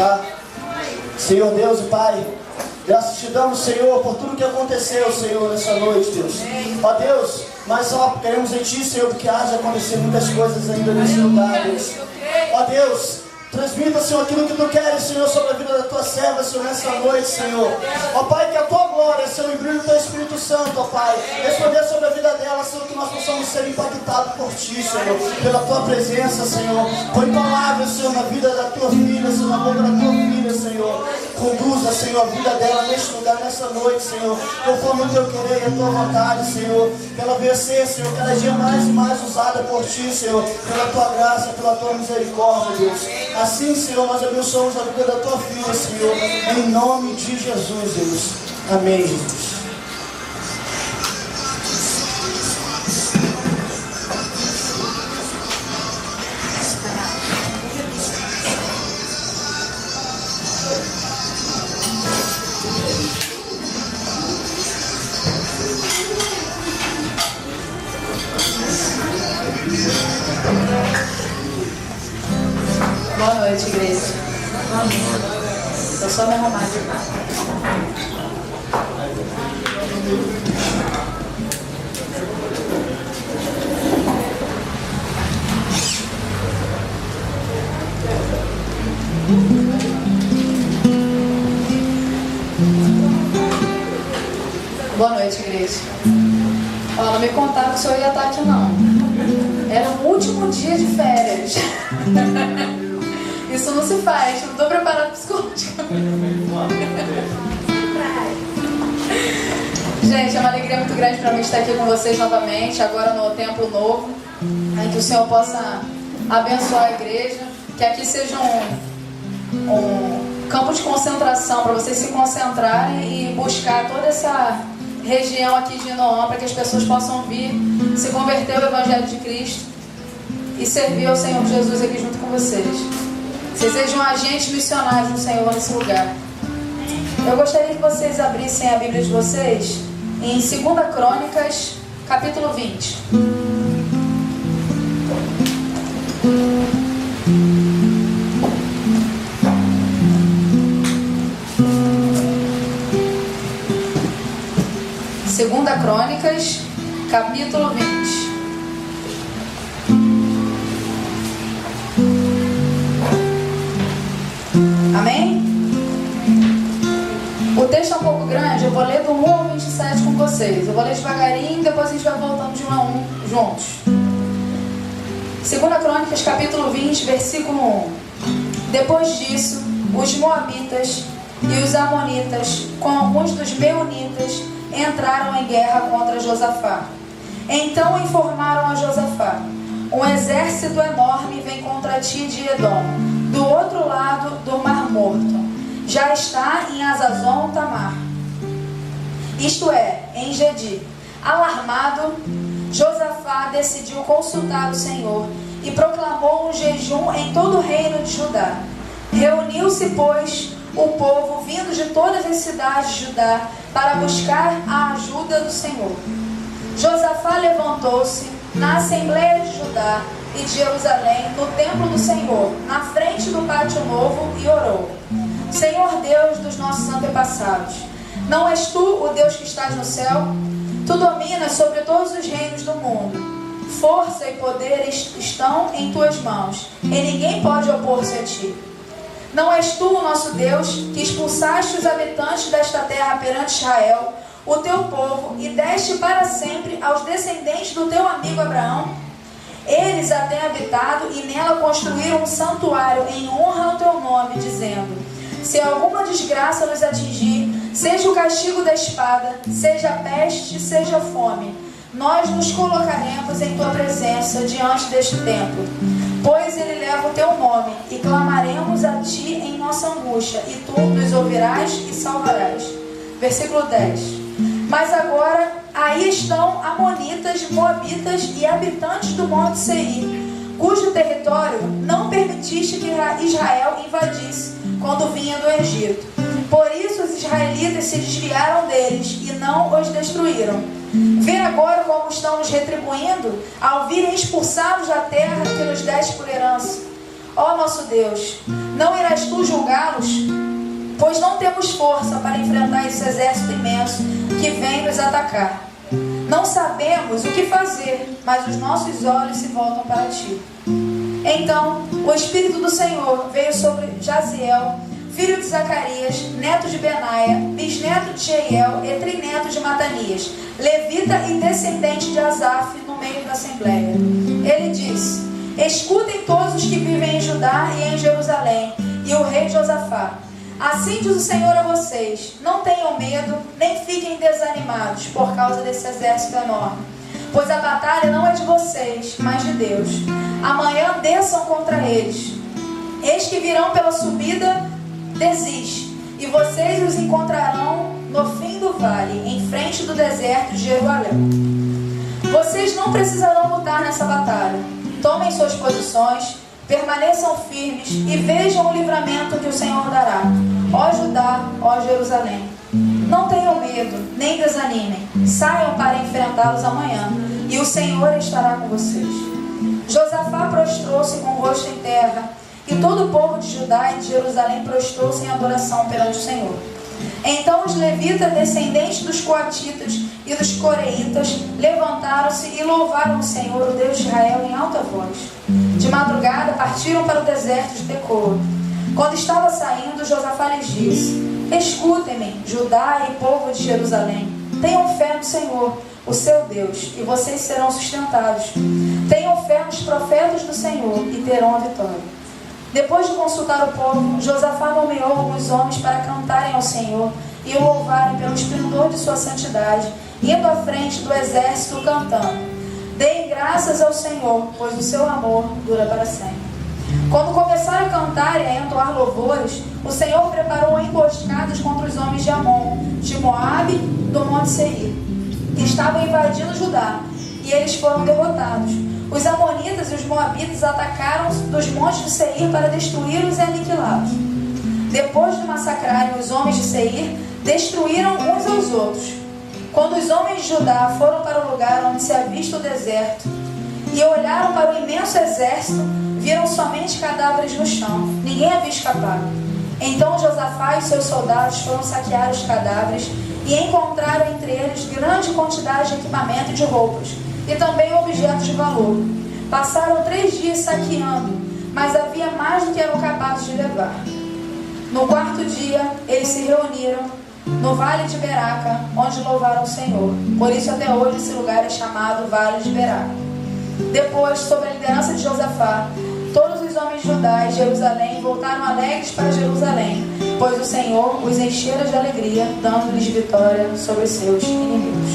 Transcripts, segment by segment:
tá? Senhor Deus e Pai, graças te damos, Senhor, por tudo que aconteceu, Senhor, nessa noite, Deus. Ó Deus, nós só queremos em Ti, Senhor, que haja acontecer muitas coisas ainda nesse lugar, Deus. Ó Deus, transmita, Senhor, aquilo que Tu queres, Senhor, sobre a vida da Tua serva, Senhor, nessa noite, Senhor. Ó Pai, que a Tua glória, Senhor, e o brilho do Teu Espírito Santo, ó Pai, responder sobre a vida dela, Senhor, que nós possamos ser impactados por Ti, Senhor, pela Tua presença, Senhor. Põe palavras, Senhor, na vida da Tua filha, Senhor, na boca da Tua filha, Senhor. Conduza, Senhor, a vida dela neste lugar, nessa noite, Senhor, conforme o Teu querer e a Tua vontade, Senhor. Que ela venha ser, Senhor, cada dia mais e mais usada por Ti, Senhor, pela Tua graça, pela Tua misericórdia, Deus. Assim, Senhor, nós abençoamos a vida da Tua filha, Senhor, em nome de Jesus, Deus. Amém, Jesus. Boa noite, igreja. Vou só me arrumar aqui. Boa noite, igreja. Ó, não me contaram que o senhor ia estar aqui, não. Era o último dia de férias. Isso não se faz, não estou preparada psicologicamente. Gente, é uma alegria muito grande para mim estar aqui com vocês novamente, agora no templo novo, em que o Senhor possa abençoar a igreja, que aqui seja um campo de concentração para vocês se concentrarem e buscar toda essa região aqui de Noã, para que as pessoas possam vir se converter ao Evangelho de Cristo e servir ao Senhor Jesus aqui junto com vocês. Vocês sejam agentes missionários do Senhor nesse lugar. Eu gostaria que vocês abrissem a Bíblia de vocês em 2 Crônicas, capítulo 20. Segunda Crônicas, capítulo 20. Amém? O texto é um pouco grande, eu vou ler do 1 ao 27 com vocês. Eu vou ler devagarinho e depois a gente vai voltando de 1 a 1 juntos. 2 Crônicas, capítulo 20, versículo 1. Depois disso, os Moabitas e os Amonitas, com alguns dos Meunitas, entraram em guerra contra Josafá. Então informaram a Josafá: um exército enorme vem contra ti de Edom, do outro lado do Mar Morto. Já está em Azazon Tamar, isto é, em Gedi. Alarmado, Josafá decidiu consultar o Senhor e proclamou um jejum em todo o reino de Judá. Reuniu-se, pois, o povo vindo de todas as cidades de Judá para buscar a ajuda do Senhor. Josafá levantou-se na Assembleia de Judá e de Jerusalém, no templo do Senhor, na frente do pátio novo, e orou: Senhor Deus dos nossos antepassados, não és tu o Deus que estás no céu? Tu dominas sobre todos os reinos do mundo. Força e poder estão em tuas mãos, e ninguém pode opor-se a ti. Não és tu o nosso Deus, que expulsaste os habitantes desta terra perante Israel, o teu povo, e deste para sempre aos descendentes do teu amigo Abraão? Eles a têm habitado e nela construíram um santuário em honra ao teu nome, dizendo: se alguma desgraça nos atingir, seja o castigo da espada, seja a peste, seja a fome, nós nos colocaremos em tua presença diante deste templo, pois ele leva o teu nome, e clamaremos a ti em nossa angústia, e tu nos ouvirás e salvarás. Versículo 10. Mas agora aí estão amonitas, moabitas e habitantes do monte Seir, cujo território não permitiste que Israel invadisse quando vinha do Egito. Por isso os israelitas se desviaram deles e não os destruíram. Vê agora como estão nos retribuindo ao virem expulsados da terra que nos deste por herança. Ó nosso Deus, Não irás tu julgá-los? Pois não temos força para enfrentar esse exército imenso que vem nos atacar. Não sabemos o que fazer, mas os nossos olhos se voltam para ti. Então o Espírito do Senhor veio sobre Jaziel, filho de Zacarias, neto de Benaia, bisneto de Jeiel e trineto de Matanias, levita e descendente de Asaf, no meio da assembleia. Ele disse: escutem todos os que vivem em Judá e em Jerusalém, e o rei Josafá. Assim diz o Senhor a vocês: não tenham medo, nem fiquem desanimados por causa desse exército enorme, pois a batalha não é de vocês, mas de Deus. Amanhã desçam contra eles. Eis que virão pela subida de Ziz, e vocês os encontrarão no fim do vale, em frente do deserto de Jerusalém. Vocês não precisarão lutar nessa batalha. Tomem suas posições, permaneçam firmes e vejam o livramento que o Senhor dará, ó Judá, ó Jerusalém. Não tenham medo, nem desanimem. Saiam para enfrentá-los amanhã, e o Senhor estará com vocês. Josafá prostrou-se com o rosto em terra, e todo o povo de Judá e de Jerusalém prostrou-se em adoração perante o Senhor. Então os levitas, descendentes dos coatitas e dos coreitas, levantaram-se e louvaram o Senhor, o Deus de Israel, em alta voz. De madrugada partiram para o deserto de Tecoa. Quando estava saindo, Josafá lhes disse: escutem-me, Judá e povo de Jerusalém. Tenham fé no Senhor, o seu Deus, e vocês serão sustentados. Tenham fé nos profetas do Senhor e terão a vitória. Depois de consultar o povo, Josafá nomeou alguns homens para cantarem ao Senhor e o louvarem pelo esplendor de sua santidade, indo à frente do exército cantando: deem graças ao Senhor, pois o seu amor dura para sempre. Quando começaram a cantar e a entoar louvores, o Senhor preparou emboscadas contra os homens de Amon, de Moabe, do Monte Seir, que estavam invadindo Judá, e eles foram derrotados. Os amonitas e os moabitas atacaram dos montes de Seir para destruí-los e aniquilá-los. Depois de massacrarem os homens de Seir, destruíram uns aos outros. Quando os homens de Judá foram para o lugar onde se avista o deserto e olharam para o imenso exército, viram somente cadáveres no chão. Ninguém havia escapado. Então Josafá e seus soldados foram saquear os cadáveres e encontraram entre eles grande quantidade de equipamento e de roupas, e também objetos de valor. Passaram 3 dias saqueando, mas havia mais do que eram capazes de levar. No 4º dia, eles se reuniram no Vale de Beraca, onde louvaram o Senhor. Por isso até hoje esse lugar é chamado Vale de Beraca. Depois, sob a liderança de Josafá, todos os homens de Judá e Jerusalém voltaram alegres para Jerusalém, pois o Senhor os enchera de alegria, dando-lhes vitória sobre seus inimigos.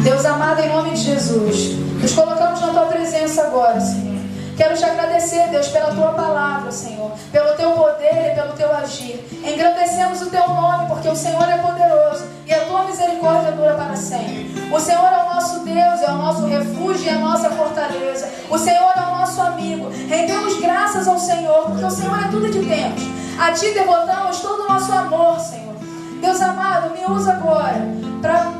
Deus amado, em nome de Jesus, nos colocamos na Tua presença agora, Senhor. Quero te agradecer, Deus, pela Tua palavra, Senhor, pelo Teu poder e pelo Teu agir. Engrandecemos o Teu nome, porque o Senhor é poderoso e a Tua misericórdia dura para sempre. O Senhor é o nosso Deus, é o nosso refúgio e a nossa fortaleza. O Senhor é o nosso amigo. Rendemos graças ao Senhor, porque o Senhor é tudo que temos. A Ti devotamos todo o nosso amor, Senhor. Deus amado, me usa agora para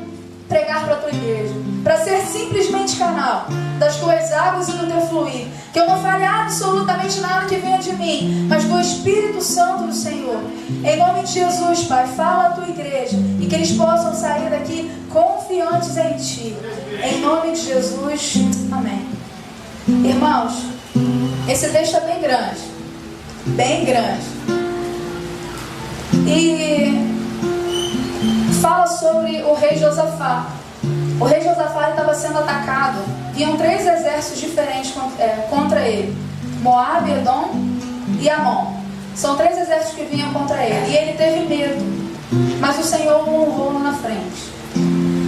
pregar para a Tua igreja, para ser simplesmente canal das Tuas águas e do Teu fluir, que eu não fale absolutamente nada que venha de mim, mas do Espírito Santo do Senhor. Em nome de Jesus, Pai, fala a Tua igreja e que eles possam sair daqui confiantes em Ti. Em nome de Jesus, amém. Irmãos, esse texto é bem grande, e fala sobre o rei Josafá. O rei Josafá estava sendo atacado. Vinham 3 exércitos diferentes contra ele: Moabe, Edom e Amon. São 3 exércitos que vinham contra ele. E ele teve medo, mas o Senhor o honrou na frente.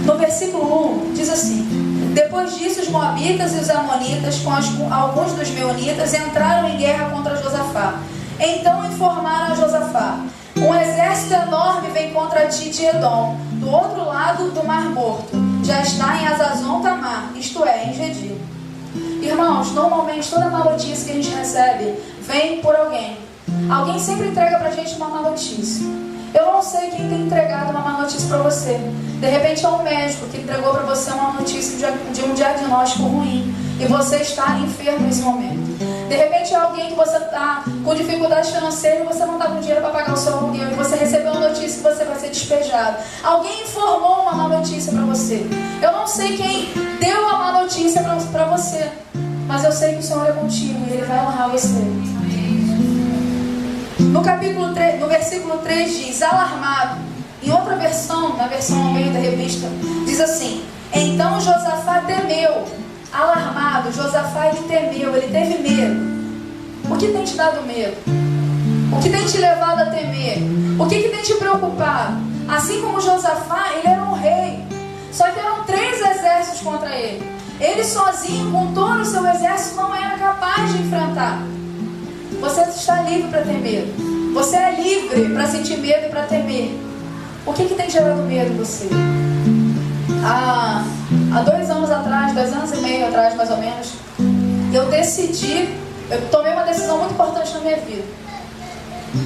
No versículo 1 diz assim: depois disso os moabitas e os amonitas, com alguns dos meunitas, entraram em guerra contra Josafá. Então informaram a Josafá: um exército enorme vem contra ti de Edom, do outro lado do Mar Morto. Já está em Azazon Tamar, isto é, em Gedir. Irmãos, normalmente toda má notícia que a gente recebe vem por alguém. Alguém sempre entrega pra gente uma má notícia. Eu não sei quem tem entregado uma má notícia para você. De repente é um médico que entregou para você uma notícia de um diagnóstico ruim e você está enfermo nesse momento. De repente é alguém que você está com dificuldade financeira e você não está com dinheiro para pagar o seu aluguel e você recebeu uma notícia que você vai ser despejado. Alguém informou uma má notícia para você. Eu não sei quem deu a má notícia para você, mas eu sei que o Senhor é contigo e Ele vai honrar você. No versículo 3 diz, alarmado. Em outra versão, na versão ao meio da revista, diz assim: então Josafá temeu. Alarmado, Josafá, ele temeu, ele teve medo. O que tem te dado medo? O que tem te levado a temer? O que tem te preocupado? Assim como Josafá, ele era um rei, só que eram 3 exércitos contra ele. Ele sozinho, com todo o seu exército, não era capaz de enfrentar. Você está livre para ter medo. Você é livre para sentir medo e para temer. O que tem gerado medo em você? Há 2 anos atrás, 2 anos e meio atrás mais ou menos, eu tomei uma decisão muito importante na minha vida.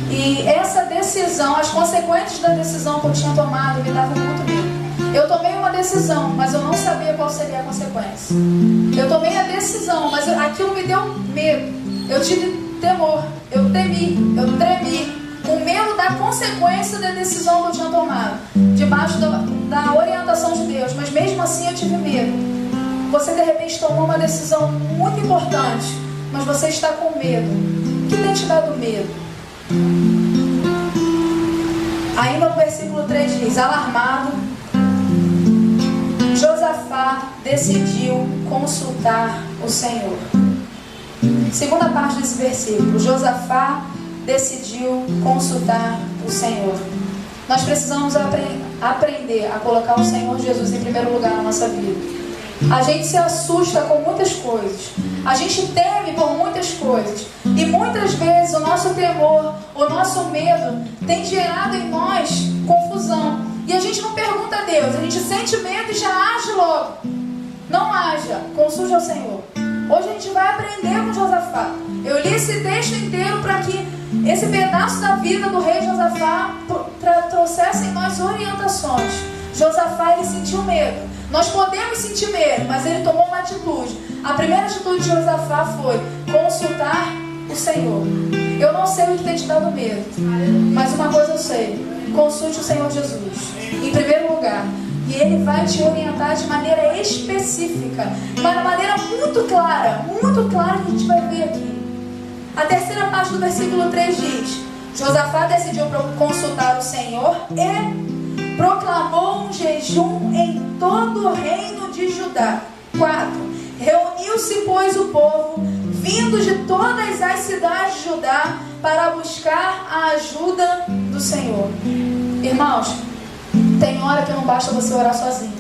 E essa decisão, as consequências da decisão que eu tinha tomado me davam muito medo. Eu tomei uma decisão, mas eu não sabia qual seria a consequência. Eu tomei a decisão, mas aquilo me deu medo. Eu tive temor, eu temi, eu tremi, com medo da consequência da decisão que eu tinha tomado, debaixo da orientação de Deus, mas mesmo assim eu tive medo. Você de repente tomou uma decisão muito importante, mas você está com medo. O que tem te dado medo? Ainda no versículo 3 diz, alarmado, Josafá decidiu consultar o Senhor. Segunda parte desse versículo, Josafá decidiu consultar o Senhor. Nós precisamos aprender a colocar o Senhor Jesus em primeiro lugar na nossa vida. A gente se assusta com muitas coisas, a gente teme por muitas coisas, e muitas vezes o nosso temor, o nosso medo tem gerado em nós confusão, e a gente não pergunta a Deus, a gente sente medo e já age logo. Não haja, consulte ao Senhor. Hoje a gente vai aprender com Josafá. Eu li esse texto inteiro para que esse pedaço da vida do rei Josafá trouxesse em nós orientações. Josafá, ele sentiu medo. Nós podemos sentir medo, mas ele tomou uma atitude. A primeira atitude de Josafá foi consultar o Senhor. Eu não sei o que tem te dado medo, mas uma coisa eu sei: consulte o Senhor Jesus em primeiro lugar. E Ele vai te orientar de maneira específica, mas de maneira muito clara que a gente vai ver aqui. A terceira parte do versículo 3 diz: Josafá decidiu consultar o Senhor e proclamou um jejum em todo o reino de Judá. 4. Reuniu-se, pois, o povo, vindo de todas as cidades de Judá, para buscar a ajuda do Senhor. Irmãos, tem hora que não basta você orar sozinho.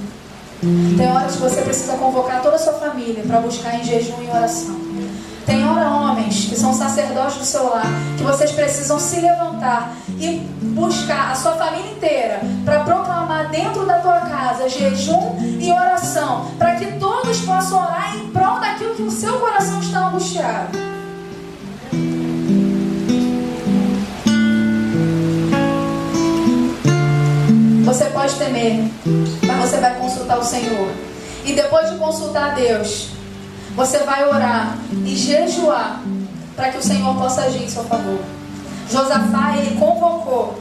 Tem hora que você precisa convocar toda a sua família para buscar em jejum e oração. Tem hora, homens que são sacerdotes do seu lar, que vocês precisam se levantar e buscar a sua família inteira para proclamar dentro da tua casa jejum e oração, para que todos possam orar em prol daquilo que o seu coração está angustiado. Você pode temer, mas você vai consultar o Senhor. E depois de consultar a Deus, você vai orar e jejuar para que o Senhor possa agir em seu favor. Josafá, ele convocou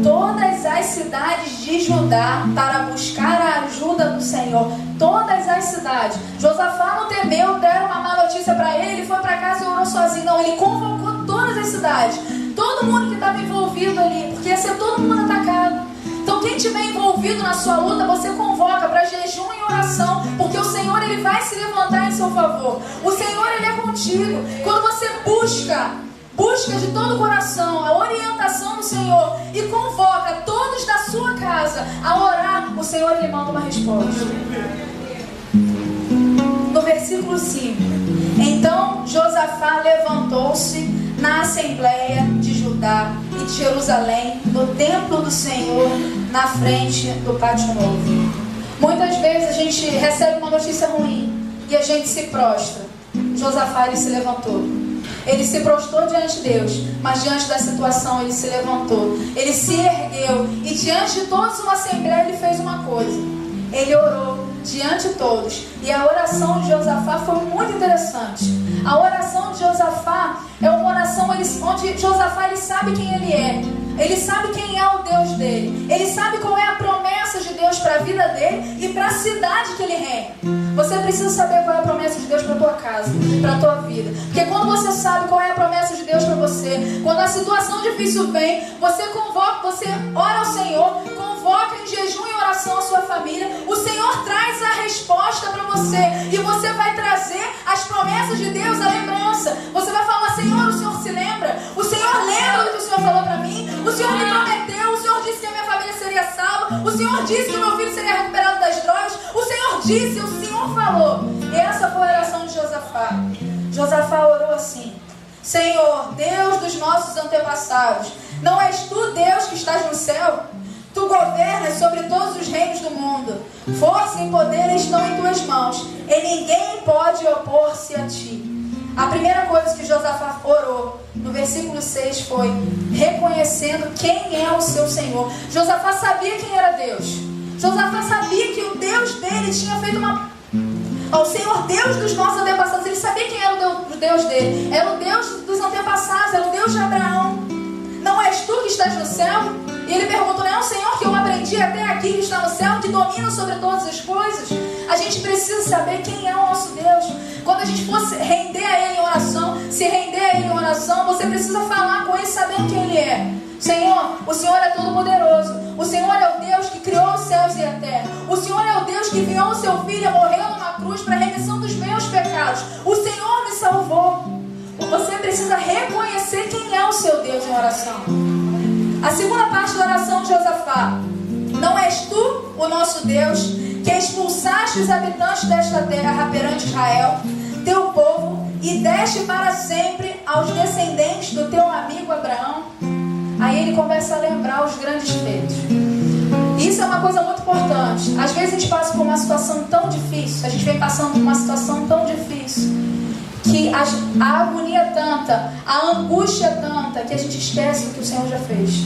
todas as cidades de Judá para buscar a ajuda do Senhor. Todas as cidades. Josafá não temeu, deram uma má notícia para ele, ele foi para casa e orou sozinho. Não, ele convocou todas as cidades. Todo mundo que estava envolvido ali, porque ia ser todo mundo atacado. Então quem estiver envolvido na sua luta, você convoca para jejum e oração, porque o Senhor, ele vai se levantar em seu favor. O Senhor, ele é contigo. Quando você busca de todo o coração a orientação do Senhor e convoca todos da sua casa a orar, o Senhor, ele manda uma resposta. No versículo 5: então Josafá levantou-se na Assembleia de Judá e de Jerusalém, no templo do Senhor, na frente do Pátio Novo. Muitas vezes a gente recebe uma notícia ruim e a gente se prostra. Josafá, ele se levantou. Ele se prostrou diante de Deus, mas diante da situação ele se levantou. Ele se ergueu e diante de todos uma assembleia ele fez uma coisa. Ele orou diante de todos. E a oração de Josafá foi muito interessante. A oração de Josafá é uma oração onde Josafá ele sabe quem ele é. Ele sabe quem é o Deus dele. Ele sabe qual é a promessa de Deus para a vida dele e para a cidade que ele reina. Você precisa saber qual é a promessa de Deus para a tua casa, para a tua vida. Porque quando você sabe qual é a promessa de Deus para você, quando a situação difícil vem, você convoca, você ora ao Senhor, convoca em jejum e oração a sua família, o Senhor traz a resposta para você e você vai trazer as promessas de Deus à lembrança. Você vai falar: Senhor, o Senhor se lembra? O Senhor lembra do que o Senhor falou para mim? O Senhor me prometeu, o Senhor disse que a minha família seria salva, o Senhor disse que o meu filho seria recuperado das drogas, o Senhor disse, o Senhor falou. E essa foi a oração de Josafá. Josafá orou assim: Senhor, Deus dos nossos antepassados, não és tu Deus que estás no céu? Tu governas sobre todos os reinos do mundo. Força e poder estão em tuas mãos, e ninguém pode opor-se a ti. A primeira coisa que Josafá orou no versículo 6 foi reconhecendo quem é o seu Senhor. Josafá sabia quem era Deus. Josafá sabia que o Deus dele tinha feito ao Senhor, Deus dos nossos antepassados. Ele sabia quem era o Deus dele. Era o Deus dos antepassados, era o Deus de Abraão. Não és tu que estás no céu? E ele perguntou: não é o Senhor que eu aprendi até aqui que está no céu, que domina sobre todas as coisas? A gente precisa saber quem é o nosso Deus. Quando a gente for se render a Ele em oração, você precisa falar com Ele sabendo quem Ele é. Senhor, o Senhor é todo poderoso. O Senhor é o Deus que criou os céus e a terra. O Senhor é o Deus que enviou o seu Filho a morrer numa cruz para a remissão dos meus pecados. O Senhor me salvou. Você precisa reconhecer quem é o seu Deus em oração. A segunda parte da oração de Josafá: não és tu o nosso Deus que expulsaste os habitantes desta terra perante Israel, teu povo, e deste para sempre aos descendentes do teu amigo Abraão? Aí ele começa a lembrar os grandes feitos. Isso é uma coisa muito importante. Às vezes a gente passa por uma situação tão difícil, a gente vem passando por uma situação tão difícil, que a agonia é tanta, a angústia é tanta, que a gente esquece o que o Senhor já fez.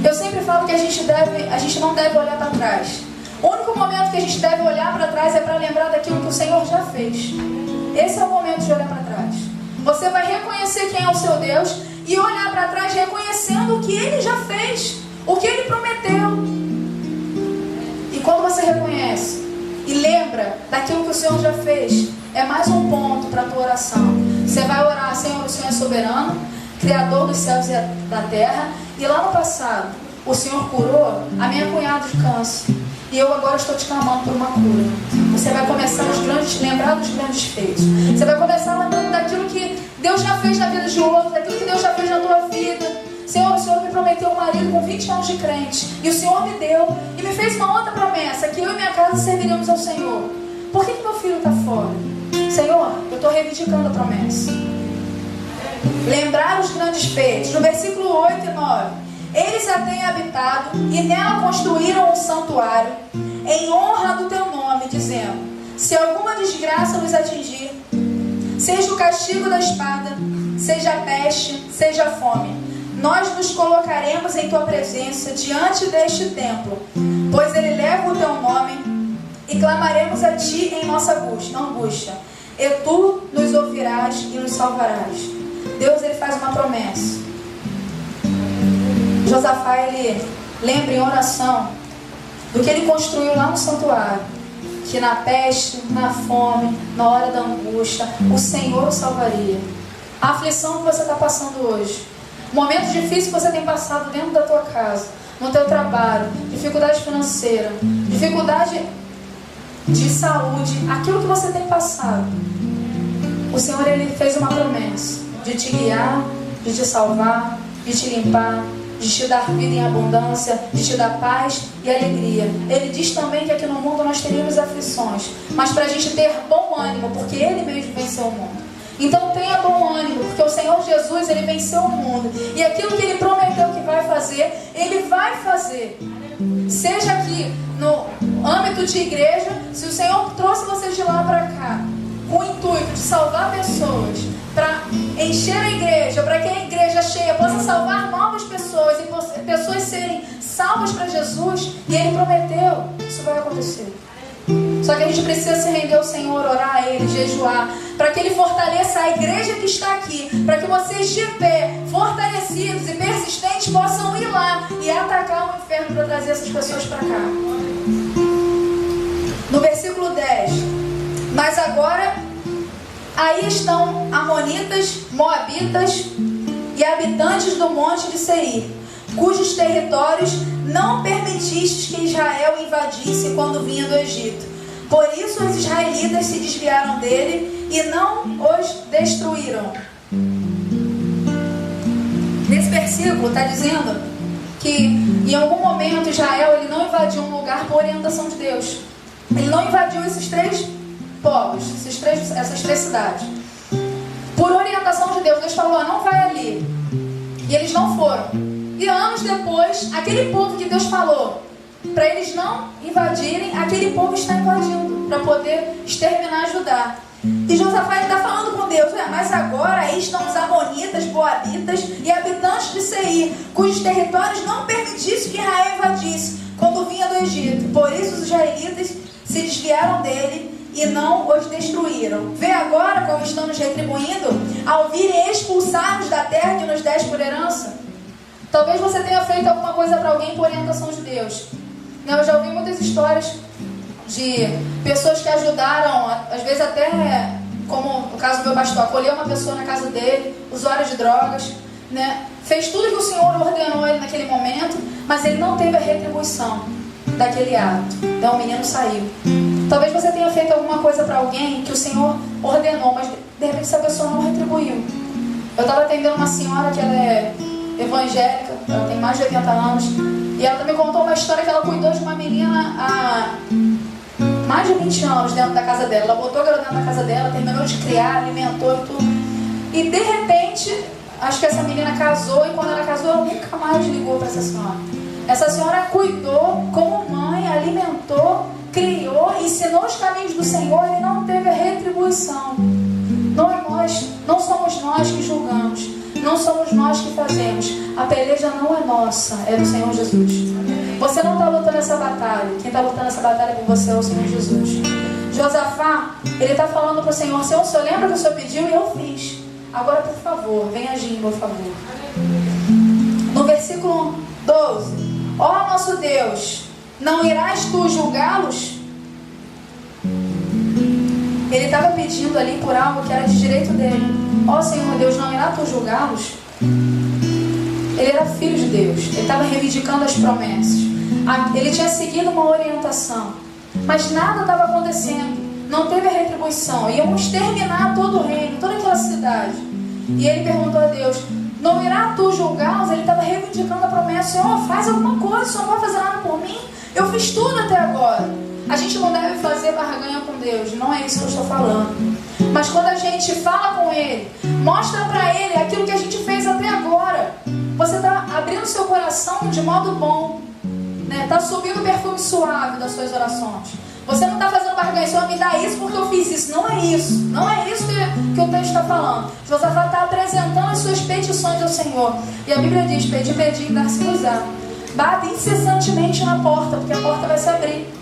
Eu sempre falo que a gente não deve olhar para trás. O único momento que a gente deve olhar para trás é para lembrar daquilo que o Senhor já fez. Esse é o momento de olhar para trás. Você vai reconhecer quem é o seu Deus e olhar para trás reconhecendo o que Ele já fez, o que Ele prometeu. E quando você reconhece e lembra daquilo que o Senhor já fez, é mais um ponto para a tua oração. Você vai orar: Senhor, o Senhor é soberano, Criador dos céus e da terra, e lá no passado o Senhor curou a minha cunhada de câncer, e eu agora estou te clamando por uma cura. Você vai começar lembrar dos grandes feitos. Você vai começar lembrando daquilo que Deus já fez na vida de outro, daquilo que Deus já fez na tua vida. Senhor, o Senhor me prometeu um marido com 20 anos de crente, e o Senhor me deu, e me fez uma outra promessa, que eu e minha casa serviremos ao Senhor. Por que meu filho está fora? Senhor, eu estou reivindicando a promessa. Lembrar os grandes feitos. No versículo 8 e 9: eles a têm habitado e nela construíram um santuário em honra do teu nome, dizendo: se alguma desgraça nos atingir, seja o castigo da espada, seja a peste, seja a fome, nós nos colocaremos em tua presença diante deste templo, pois ele leva o teu nome, e clamaremos a ti em nossa angústia, e tu nos ouvirás e nos salvarás. Deus, ele faz uma promessa. Josafá, ele lembra em oração do que ele construiu lá no santuário, que na peste, na fome, na hora da angústia, o Senhor o salvaria. A aflição que você está passando hoje, momentos difíceis que você tem passado dentro da tua casa, no teu trabalho, dificuldade financeira, dificuldade de saúde, aquilo que você tem passado, o Senhor, ele fez uma promessa de te guiar, de te salvar, de te limpar, de te dar vida em abundância, de te dar paz e alegria. Ele diz também que aqui no mundo nós teríamos aflições, mas para a gente ter bom ânimo, porque Ele mesmo venceu o mundo. Então tenha bom ânimo, porque o Senhor Jesus, Ele venceu o mundo, e aquilo que Ele prometeu que vai fazer, Ele vai fazer. Seja aqui no âmbito de igreja, se o Senhor trouxe vocês de lá para cá com o intuito de salvar pessoas, para encher a igreja, para que a igreja cheia possa salvar novas pessoas e pessoas serem salvas para Jesus, e Ele prometeu, isso vai acontecer. Só que a gente precisa se render ao Senhor, orar a Ele, jejuar, para que Ele fortaleça a igreja que está aqui, para que vocês de pé, fortalecidos e persistentes, possam ir lá e atacar o inferno para trazer essas pessoas para cá. No versículo 10: mas agora aí estão amonitas, moabitas e habitantes do monte de Seir, cujos territórios não permitistes que Israel invadisse quando vinha do Egito. Por isso os israelitas se desviaram dele e não os destruíram. Nesse versículo está dizendo que em algum momento Israel ele não invadiu um lugar por orientação de Deus. Ele não invadiu esses três povos, essas três cidades. Por orientação de Deus, Deus falou, não vai ali. E eles não foram. E anos depois, aquele povo que Deus falou para eles não invadirem, aquele povo está invadindo para poder exterminar Judá. E Josafá está falando com Deus, mas agora aí estão os amonitas, moabitas e habitantes de Seir, cujos territórios não permitissem que Israel invadisse quando vinha do Egito. Por isso os israelitas se desviaram dele e não os destruíram. Vê agora como estão nos retribuindo ao virem expulsar-nos da terra que nos deste por herança. Talvez você tenha feito alguma coisa para alguém por orientação de Deus. Eu já ouvi muitas histórias de pessoas que ajudaram, às vezes até, como no caso do meu pastor, acolheu uma pessoa na casa dele, usuário de drogas, né? Fez tudo que o Senhor ordenou ele naquele momento, mas ele não teve a retribuição daquele ato. Então o menino saiu. Talvez você tenha feito alguma coisa para alguém que o Senhor ordenou, mas de repente essa pessoa não retribuiu. Eu estava atendendo uma senhora que ela é evangélica, ela tem mais de 80 anos, e ela me contou uma história que ela cuidou de uma menina há mais de 20 anos dentro da casa dela. Ela botou a garota dentro da casa dela, terminou de criar, alimentou e tudo. E de repente, acho que essa menina casou, e quando ela casou, ela nunca mais ligou para essa senhora. Essa senhora cuidou como mãe, alimentou, criou, ensinou os caminhos do Senhor e não teve a retribuição. Não somos nós que julgamos, não somos nós que fazemos. A peleja não é nossa, é do Senhor Jesus. Você não está lutando essa batalha. Quem está lutando essa batalha com você é o Senhor Jesus. Josafá, ele está falando para o Senhor, Senhor, o Senhor lembra que o Senhor pediu e eu fiz. Agora, por favor, vem agir em meu favor. No versículo 12: ó nosso Deus, não irás tu julgá-los? Ele estava pedindo ali por algo que era de direito dele. Ó Senhor Deus, não irá tu julgá-los? Ele era filho de Deus. Ele estava reivindicando as promessas. Ele tinha seguido uma orientação, mas nada estava acontecendo. Não teve a retribuição. Iam exterminar todo o reino, toda aquela cidade. E ele perguntou a Deus, não irá tu julgá-los? Ele estava reivindicando a promessa. Senhor, faz alguma coisa, o Senhor não vai fazer nada por mim. Eu fiz tudo até agora. A gente não deve fazer barganha com Deus, não é isso que eu estou falando. Mas quando a gente fala com Ele, mostra para Ele aquilo que a gente fez até agora. Você está abrindo seu coração de modo bom, né? Está subindo o perfume suave das suas orações. Você não está fazendo barganha, Senhor, me dá isso porque eu fiz isso. Não é isso. Não é isso que o texto está falando. Josafá está apresentando as suas petições ao Senhor. E a Bíblia diz, pedi, e dar-se-vos-á. Bate incessantemente na porta, porque a porta vai se abrir.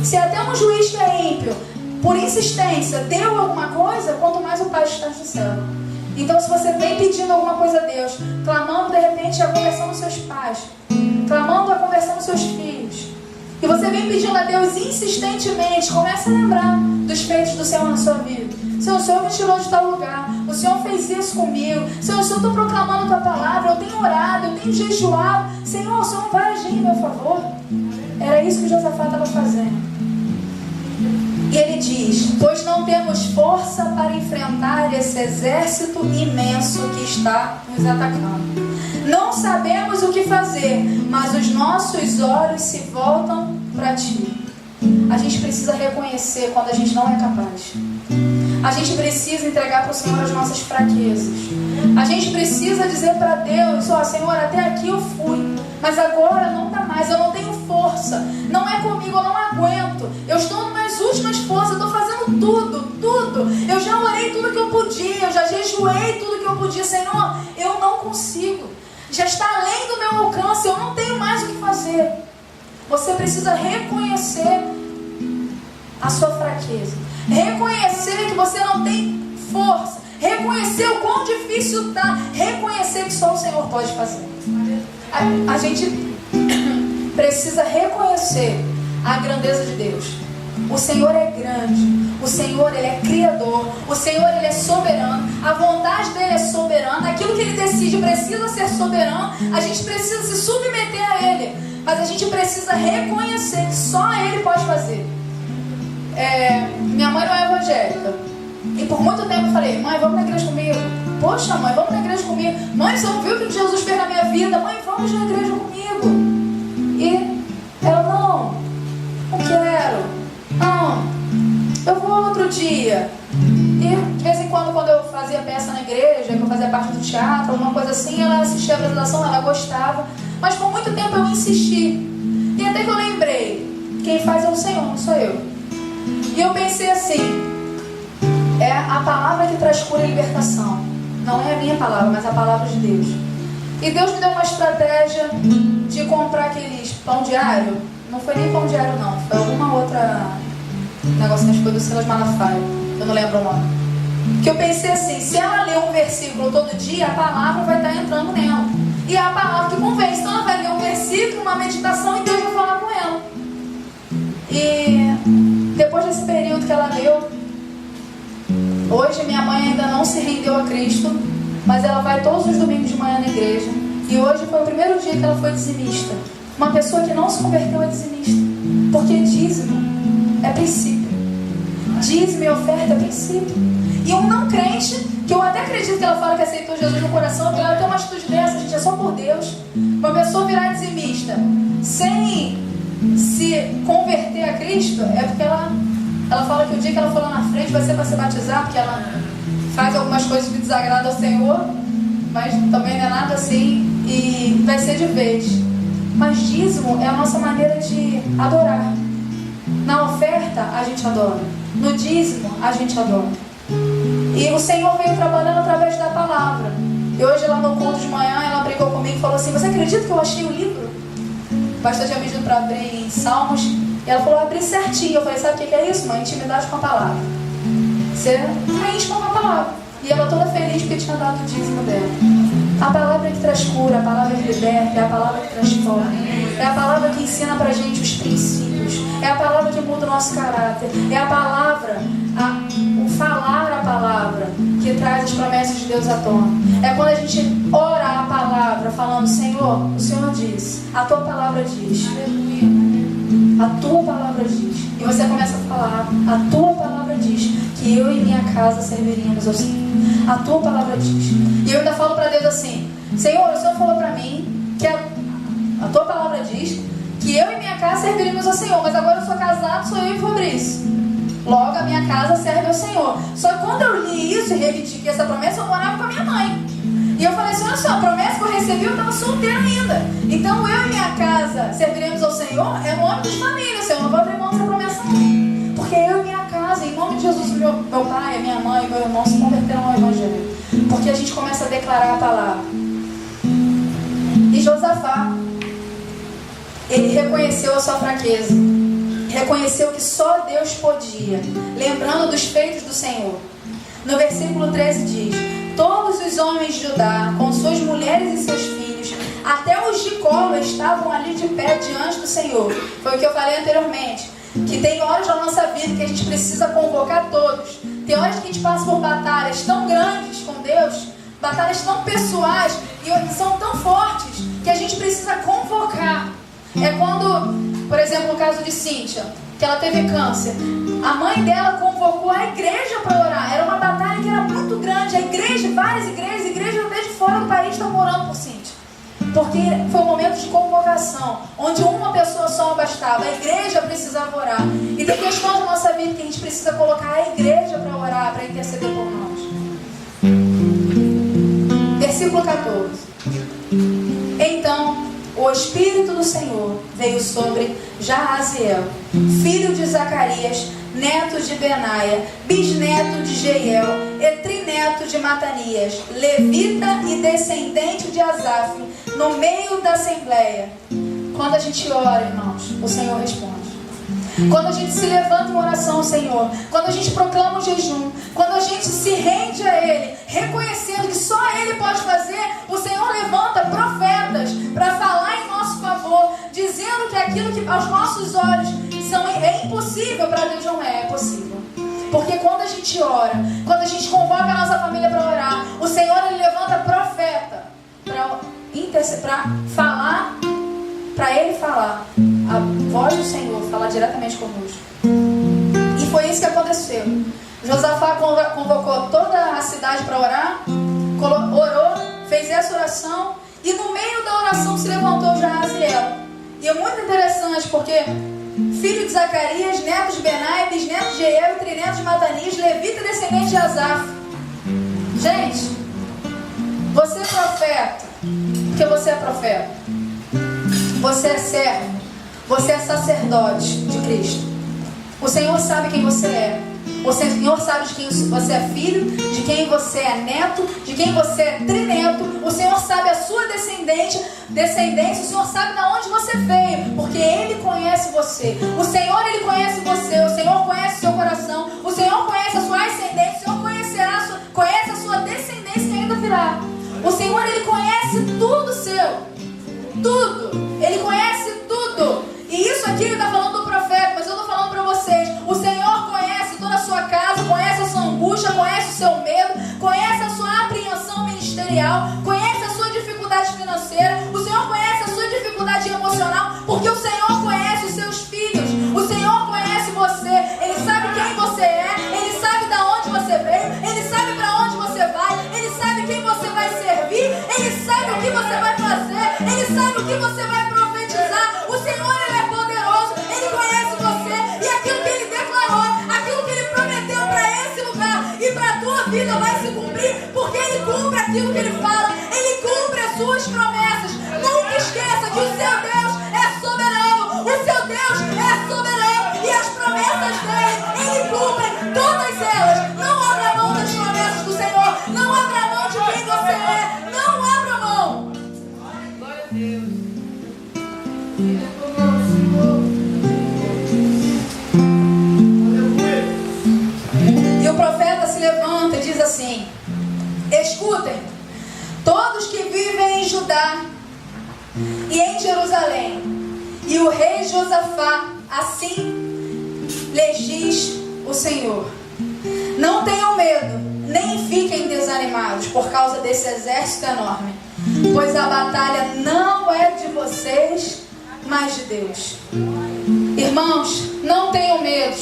Se até um juiz que é ímpio, por insistência, deu alguma coisa, quanto mais o Pai está no céu. Então, se você vem pedindo alguma coisa a Deus, clamando de repente a conversão dos seus pais, clamando a conversão dos seus filhos, e você vem pedindo a Deus insistentemente, comece a lembrar dos feitos do Senhor na sua vida. Senhor, o Senhor me tirou de tal lugar, o Senhor fez isso comigo, Senhor, eu estou proclamando a tua palavra, eu tenho orado, eu tenho jejuado, Senhor, o Senhor vai agir em meu favor. Era isso que Josafá estava fazendo. E ele diz, pois não temos força para enfrentar esse exército imenso que está nos atacando. Não sabemos o que fazer, mas os nossos olhos se voltam para ti. A gente precisa reconhecer quando a gente não é capaz. A gente precisa entregar para o Senhor as nossas fraquezas. A gente precisa dizer para Deus, ó, Senhor, até aqui eu fui, mas agora não dá mais, eu não tenho força, não é comigo, eu não aguento, eu estou nas últimas forças, eu estou fazendo tudo, eu já orei tudo que eu podia, eu já jejuei tudo que eu podia, Senhor, eu não consigo, já está além do meu alcance, eu não tenho mais o que fazer. Você precisa reconhecer a sua fraqueza, reconhecer que você não tem força, reconhecer o quão difícil está, reconhecer que só o Senhor pode fazer. A gente precisa reconhecer a grandeza de Deus. O Senhor é grande, o Senhor Ele é criador, o Senhor Ele é soberano, a vontade dele é soberana, aquilo que Ele decide precisa ser soberano, a gente precisa se submeter a Ele, mas a gente precisa reconhecer que só Ele pode fazer. Minha mãe não é evangélica, e por muito tempo eu falei: mãe, vamos na igreja comigo. Poxa, mãe, vamos na igreja comigo. Mãe, você não viu o que Jesus fez na minha vida? Mãe, vamos na igreja comigo. E ela: não quero, não, eu vou outro dia. E de vez em quando eu fazia peça na igreja, que eu fazia parte do teatro, alguma coisa assim, ela assistia a apresentação, ela gostava, mas por muito tempo eu insisti. E até que eu lembrei: quem faz é o Senhor, não sou eu. E eu pensei assim: é a palavra que traz cura e libertação, não é a minha palavra, mas a palavra de Deus. E Deus me deu uma estratégia de comprar aqueles pão diário. Não foi nem pão diário não, foi alguma outra negocinho, acho que foi do Silas Malafaia, eu não lembro o nome. Que eu pensei assim: se ela ler um versículo todo dia, a palavra vai estar entrando nela, e é a palavra que convence. Então ela vai ler um versículo, uma meditação, e Deus vai falar com ela. E depois desse período que ela leu, hoje minha mãe ainda não se rendeu a Cristo, mas ela vai todos os domingos de manhã na igreja. E hoje foi o primeiro dia que ela foi dizimista. Uma pessoa que não se converteu é dizimista, porque dízimo é princípio, dízimo e oferta é princípio. E um não crente, que eu até acredito que ela fala que aceitou Jesus no coração, que ela tem uma atitude dessa, gente, é só por Deus. Uma pessoa virar dizimista sem se converter a Cristo, é porque ela fala que o dia que ela for lá na frente vai ser para se batizar, porque ela faz algumas coisas que desagradam ao Senhor, mas também não é nada assim, e vai ser de vez. Mas dízimo é a nossa maneira de adorar. Na oferta a gente adora, no dízimo a gente adora. E o Senhor veio trabalhando através da palavra. E hoje lá no culto de manhã ela brigou comigo e falou assim: você acredita que eu achei o livro? O pastor tinha pedido para abrir em Salmos, e ela falou: abri certinho. Eu falei: sabe o que é isso, mãe? Intimidade com a palavra. Você preenche com a palavra. E ela toda feliz porque tinha dado o dízimo dela. A palavra que traz cura, a palavra que liberta, é a palavra que transforma, é a palavra que ensina pra gente os princípios, é a palavra que muda o nosso caráter, é a palavra, o falar a palavra que traz as promessas de Deus à tona. É quando a gente ora a palavra falando: Senhor, o Senhor diz, a tua palavra diz, a tua palavra diz, e você começa a falar: a tua palavra diz que eu e minha casa serviríamos ao Senhor. A tua palavra diz. E eu ainda falo para Deus assim: Senhor, o Senhor falou para mim que a tua palavra diz que eu e minha casa serviríamos ao Senhor, mas agora eu sou casado, sou eu e Fabrício. Logo a minha casa serve ao Senhor. Só que quando eu li isso e reivindiquei essa promessa, eu morava com a minha mãe. E eu falei assim: olha só, a promessa que eu recebi, eu estava solteira ainda. Então eu e minha casa serviremos ao Senhor é no âmbito de família. O Senhor não vai abrir mão dessa promessa não. Porque eu e minha casa, em nome de Jesus, meu pai, a minha mãe e meu irmão se converteram ao Evangelho. Porque a gente começa a declarar a palavra. E Josafá, ele reconheceu a sua fraqueza, reconheceu que só Deus podia, lembrando dos feitos do Senhor. No versículo 13 diz: todos os homens de Judá, com suas mulheres e seus filhos, até os de colo, estavam ali de pé diante do Senhor. Foi o que eu falei anteriormente, que tem horas na nossa vida que a gente precisa convocar todos. Tem horas que a gente passa por batalhas tão grandes com Deus, batalhas tão pessoais e são tão fortes que a gente precisa convocar. É quando, por exemplo, no caso de Cíntia, que ela teve câncer, a mãe dela convocou a igreja para orar. Era uma batalha que era muito grande. A igreja, várias igrejas até de fora do país estão orando por Cíntia, porque foi um momento de convocação, onde uma pessoa só não bastava, a igreja precisava orar. E tem questões na nossa vida que a gente precisa colocar a igreja para orar, para interceder por nós. Versículo 14. Então o Espírito do Senhor veio sobre Jaaziel, filho de Zacarias, neto de Benaia, bisneto de Jeiel, etrineto de Matanias, levita e descendente de Asaf, no meio da assembleia. Quando a gente ora, irmãos, o Senhor responde. Quando a gente se levanta em oração, Senhor, quando a gente proclama o jejum, quando a gente se rende a Ele, reconhecendo que só Ele pode fazer, o Senhor levanta profetas para falar em nosso favor, dizendo que aquilo que aos nossos olhos é impossível, para Deus não é possível. Porque quando a gente ora, quando a gente convoca a nossa família para orar, o Senhor Ele levanta profeta para falar, para Ele falar a voz do Senhor, falar diretamente conosco. E foi isso que aconteceu. Josafá convocou toda a cidade para orar, orou, fez essa oração, e no meio da oração se levantou Jaziel. E é muito interessante porque filho de Zacarias, neto de Benai, bisneto de Jeiel, trineto de Matanias, levita e descendente de Asaf. Gente, você é profeta, porque você é profeta. Você é servo, você é sacerdote de Cristo. O Senhor sabe quem você é. O Senhor sabe de quem você é filho, de quem você é neto, de quem você é trineto. O Senhor sabe a sua descendência, o Senhor sabe de onde você veio, porque Ele conhece você. O Senhor, Ele conhece você, o Senhor conhece o seu coração, o Senhor conhece a sua ascendência, o Senhor conhece a sua descendência que ainda virá. O Senhor, Ele conhece tudo seu, tudo, Ele conhece tudo. E isso aqui Ele está falando do profeta, mas eu estou falando para vocês. O Senhor conhece toda a sua casa, conhece a sua angústia, conhece o seu medo, conhece a sua apreensão ministerial, conhece a sua dificuldade financeira, o Senhor conhece a sua dificuldade emocional, porque o Senhor conhece os seus filhos, o Senhor conhece você, Ele sabe quem você é, Ele sabe de onde você veio, Ele sabe para onde você vai, Ele sabe quem você vai servir, Ele sabe o que você vai fazer, Ele sabe o que você vai profetizar. O Senhor, Ele é poderoso, Ele conhece você, e aquilo que Ele declarou, aquilo que Ele prometeu para esse lugar e para a tua vida vai se cumprir, porque Ele cumpre aquilo que Ele fala, Ele cumpre as suas promessas. Nunca esqueça que o seu Deus é soberano, o seu Deus é soberano, e as promessas dele, Ele cumpre todas elas. Não abra mão das promessas do Senhor, não abra mão de quem você é, não abra mão. Glória a Deus. E o profeta se levanta e diz assim: escutem, todos que vivem em Judá e em Jerusalém, e o rei Josafá, assim lhes diz o Senhor: não tenham medo, nem fiquem desanimados por causa desse exército enorme, pois a batalha não é de vocês, mas de Deus. Irmãos, não tenham medo,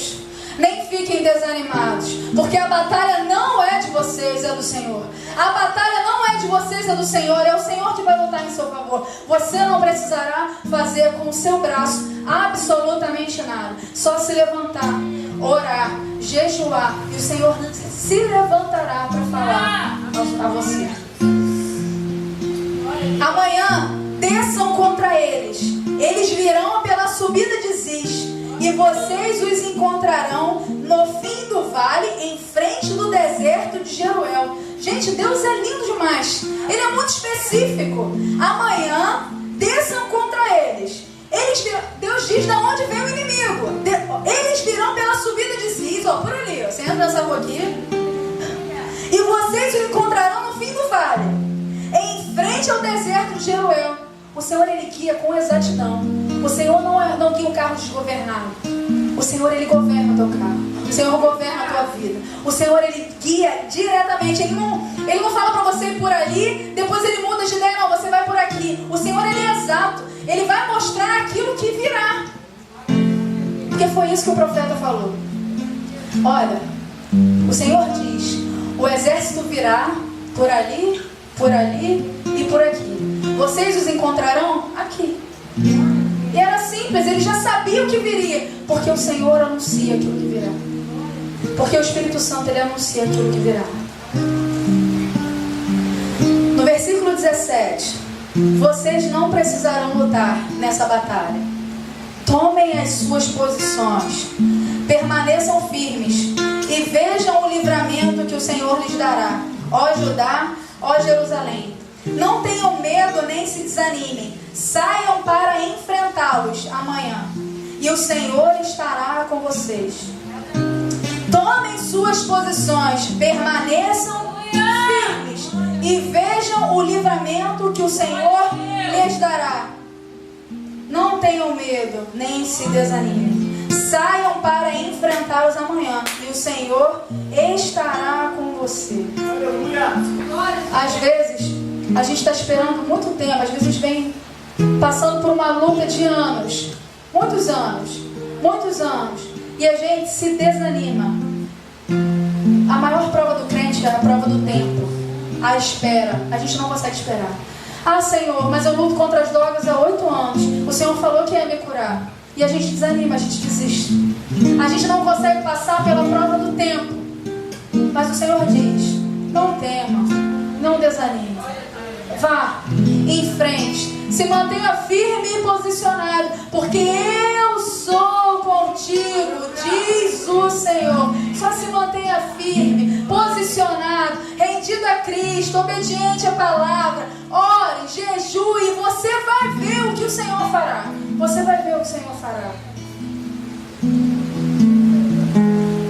nem fiquem desanimados, porque a batalha não é de vocês, é do Senhor. A batalha não é de vocês, é do Senhor. É o Senhor que vai lutar em seu favor. Você não precisará fazer com o seu braço absolutamente nada. Só se levantar, orar, jejuar, e o Senhor se levantará para falar a você. Amanhã desçam contra eles. Eles virão pela subida de Ziz, e vocês os encontrarão no fim do vale, em frente do deserto de Jeruel. Gente, Deus é lindo demais. Ele é muito específico. Amanhã desçam contra eles. Deus diz de onde vem o inimigo. Eles virão pela subida de Ziz, por ali. Você entra nessa rua aqui, e vocês o encontrarão no fim do vale, em frente ao deserto de Jeruel. O Senhor, Ele guia com exatidão. O Senhor não guia um carro desgovernado. O Senhor, Ele governa o teu carro. O Senhor governa a tua vida. O Senhor, Ele guia diretamente. Ele não fala para você ir por ali, depois Ele muda de ideia. Não, você vai por aqui. O Senhor, Ele é exato. Ele vai mostrar aquilo que virá. Porque foi isso que o profeta falou. Olha, o Senhor diz: o exército virá por ali e por aqui. Vocês os encontrarão aqui. E era simples, ele já sabia o que viria, porque o Senhor anuncia aquilo que virá. Porque o Espírito Santo, ele anuncia aquilo que virá. No versículo 17: vocês não precisarão lutar nessa batalha. Tomem as suas posições, permaneçam firmes e vejam o livramento que o Senhor lhes dará, ó Judá, ó Jerusalém. Não tenham medo nem se desanimem. Saiam para enfrentá-los amanhã. e o Senhor estará com vocês. Tomem suas posições, permaneçam firmes e vejam o livramento que o Senhor lhes dará. Não tenham medo, nem se desanimem. Saiam para enfrentar os amanhã e o Senhor estará com você. Às vezes, a gente está esperando muito tempo. Às vezes a gente vem passando por uma luta de anos. Muitos anos. E a gente se desanima. A maior prova do crente é a prova do tempo. A espera. A gente não consegue esperar. Ah, Senhor, mas eu luto contra as drogas há 8 anos. O Senhor falou que ia me curar. E a gente desanima, a gente desiste. A gente não consegue passar pela prova do tempo. Mas o Senhor diz: não tema, não desanime. Vá em frente. Se mantenha firme e posicionado. Porque eu sou contigo, diz o Senhor. Só se mantenha firme, posicionado, rendido a Cristo, obediente à palavra. Ore, jejue e você vai ver o que o Senhor fará. Você vai ver o que o Senhor fará.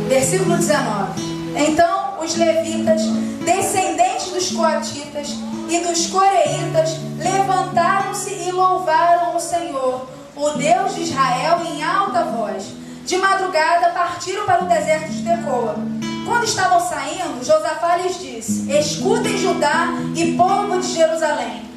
Versículo 19. Então os levitas, descendentes dos coatitas e dos coreitas, levantaram-se e louvaram o Senhor, o Deus de Israel, em alta voz. De madrugada partiram para o deserto de Tecoa. Quando estavam saindo, Josafá lhes disse: escutem Judá e povo de Jerusalém.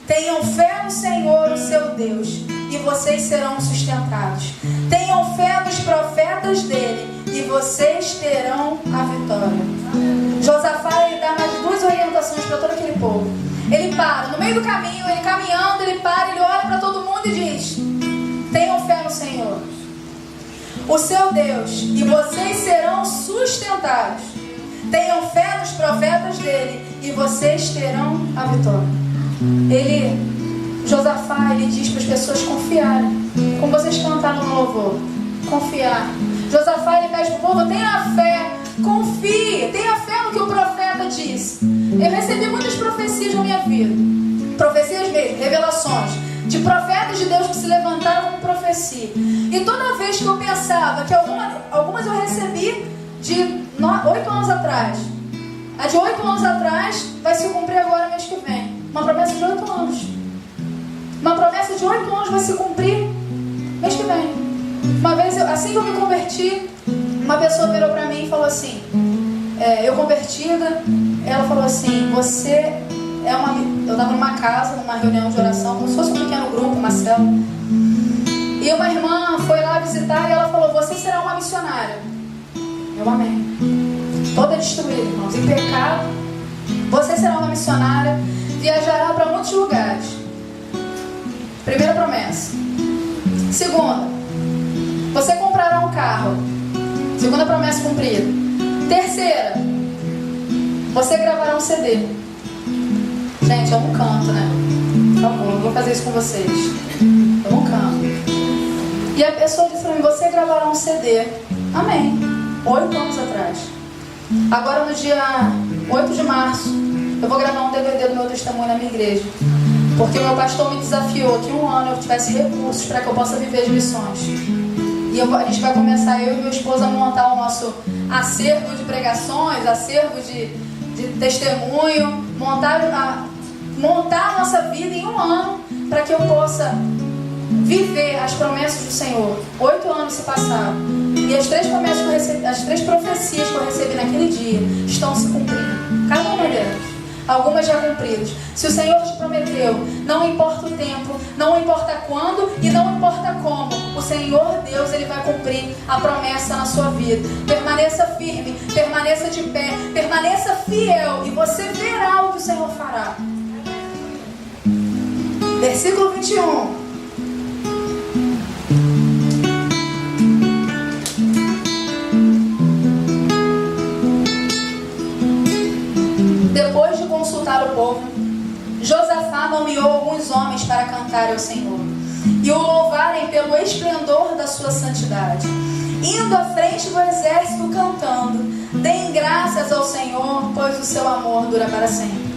Tenham fé no Senhor, o seu Deus, e vocês serão sustentados. Tenham fé nos profetas dele, e vocês terão a vitória. Josafá, ele dá mais 2 orientações para todo aquele povo. Ele para, no meio do caminho, ele caminhando, ele para, ele olha para todo mundo e diz: tenham fé no Senhor, o seu Deus, e vocês serão sustentados. Tenham fé nos profetas dele, e vocês terão a vitória. Josafá, ele diz para as pessoas confiarem. Como vocês cantaram no louvor, confiar. Josafá, ele pede para o povo: tenha fé, confie, tenha fé no que o profeta disse. Eu recebi muitas profecias na minha vida, profecias mesmo, revelações de profetas de Deus que se levantaram como profecia. E toda vez que eu pensava que algumas eu recebi de 8 anos atrás, a de 8 anos atrás vai se cumprir agora mês que vem. Uma promessa de 8 anos. Uma promessa de 8 anos vai se cumprir mês que vem. Uma vez, assim que eu me converti, uma pessoa virou para mim e falou assim, eu convertida, ela falou assim: você é uma... Eu estava numa casa, numa reunião de oração, como se fosse um pequeno grupo, uma célula. E uma irmã foi lá visitar e ela falou: você será uma missionária. Eu amei. Toda destruída, irmãos, em pecado. Você será uma missionária, viajará para muitos lugares. Primeira promessa. Segunda, você comprará um carro. Segunda promessa cumprida. Terceira, você gravará um CD. Gente, eu não canto, né? Por favor, eu vou fazer isso com vocês. Eu não canto. E a pessoa disse para mim: você gravará um CD. Amém. 8 anos atrás. Agora no dia 8 de março, eu vou gravar um DVD do meu testemunho na minha igreja. Porque o meu pastor me desafiou que um ano eu tivesse recursos para que eu possa viver de missões. E a gente vai começar, eu e meu esposo, a montar o nosso acervo de pregações, acervo de testemunho, montar a nossa vida em um ano, para que eu possa viver as promessas do Senhor. 8 anos se passaram. E as 3 promessas que eu recebi, as 3 profecias que eu recebi naquele dia estão se cumprindo. Cada uma delas. Algumas já cumpridas. Se o Senhor te prometeu, não importa o tempo, não importa quando e não importa como, o Senhor Deus, Ele vai cumprir a promessa na sua vida. Permaneça firme, permaneça de pé, permaneça fiel e você verá o que o Senhor fará. Versículo 21. Depois de consultar o povo, Josafá nomeou alguns homens para cantarem ao Senhor e o louvarem pelo esplendor da sua santidade, indo à frente do exército cantando: deem graças ao Senhor, pois o seu amor dura para sempre.